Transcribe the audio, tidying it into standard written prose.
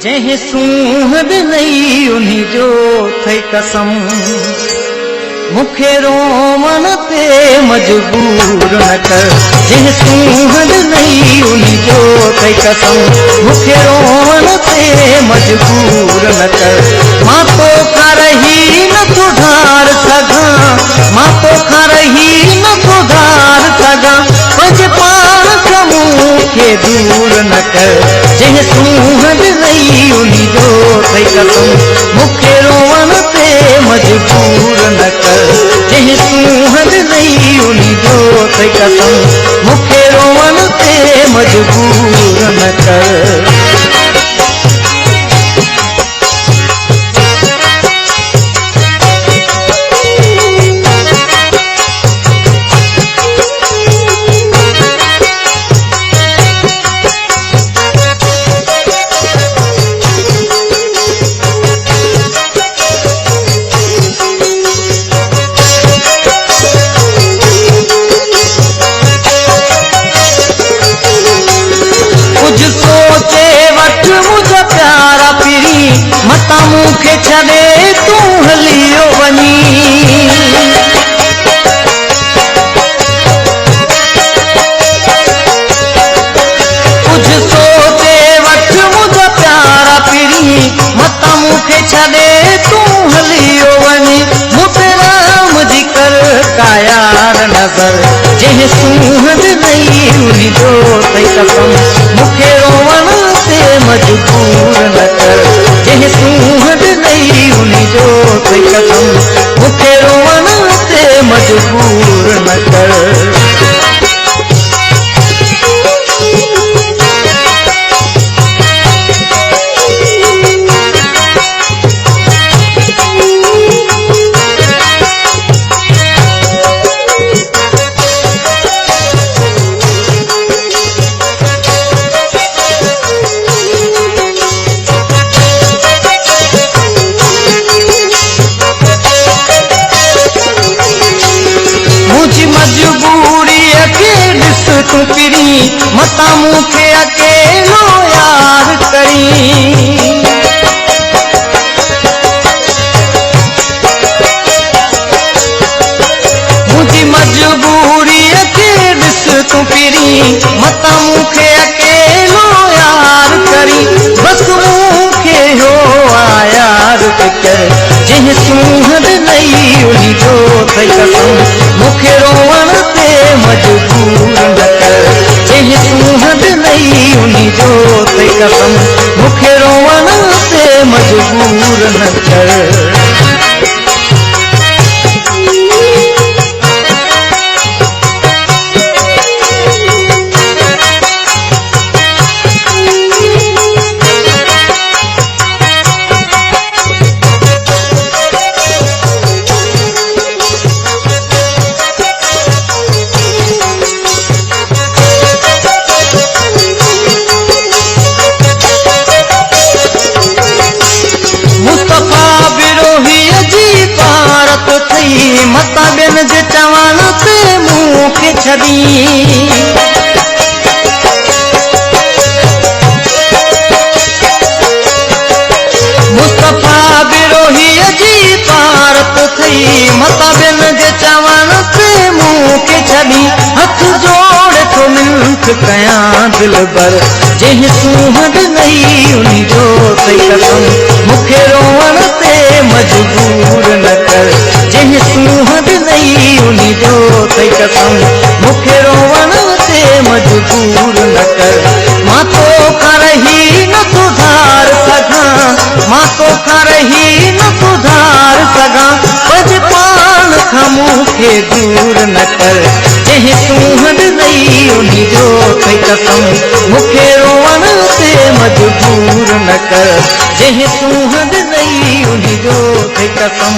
जंहिं सूंहद नहीं उन्हीं जो थई कसम मूंखे रोवण ते मजबूर न कर। जंहिं सूंहद नहीं उन्हीं जो थई कसम मूंखे रोवण ते मजबूर न कर। मां तोखां रही न सुधार सघां, मां तोखां रही न सुधार सघां, पंहिंजे पाण खां मूंखे दूर न कर। जंहिं सूंहद नहीं उन्हीं जो थई कसम मूंखे रोवण ते मजबूर न कर। जंहिं सूंहद नहीं उन्हीं जो थई कसम मूंखे रोवण ते मजबूर न कर। मता मूंखे छॾे तूं हलियो वञी, कुझु सोचे वठ मुंहिंजा प्यारा पिरी, मता मूंखे छॾे तूं हलियो वञी। मूं ते राम जी कर कायार नज़र। जंहिं सूंहद नहीं उन्हीं जो थई कसम मूंखे रोवण ते मजबूर न कर। जंहिं सूंहद नहीं उन्हीं जो थई कसम मूंखे रोवण ते मजबूर न कर। तू पिरी मता मूंखे अकेलो यार करी। मुझी मजबूरी के ॾिस तू पिरी मता मूंखे अकेलो यार करी। बस मूंखे हो यार कर। जंहिं सूंहद नहीं उन्हीं जो थई कसम मूंखे रोवण ते मजबूर न कर। जंहिं सूंहद नहीं उन्हीं जो थई कसम मूंखे रोवण ते मजबूर न कर। मता ॿियनि जे चवण ते मूंखे छॾी, मुस्तफा बिरोहीअ जी पारत थई। मता ॿियनि जे चवण ते मूंखे छॾी। हथ जोड़े थो मिंथ कयां दिलबर। जंहिं सूंहद नहीं उन्हीं जो थई कसम मूंखे रोवण ते मजबूर न कर। जंहिं सूंहद नहीं उन्हीं जो थई कसम मूंखे रोवण ते मजबूर न कर। मां तोखां रही न सुधार सघां, मां तोखां रही न सुधार सघां, पंहिंजे पाण खां मूंखे दूर न कर। जंहिं सूंहद नहीं उन्हीं जो थई कसम मूंखे रोवण ते मजबूर न कर। जंहिं सूंहद नहीं उन्हीं जो थई कसम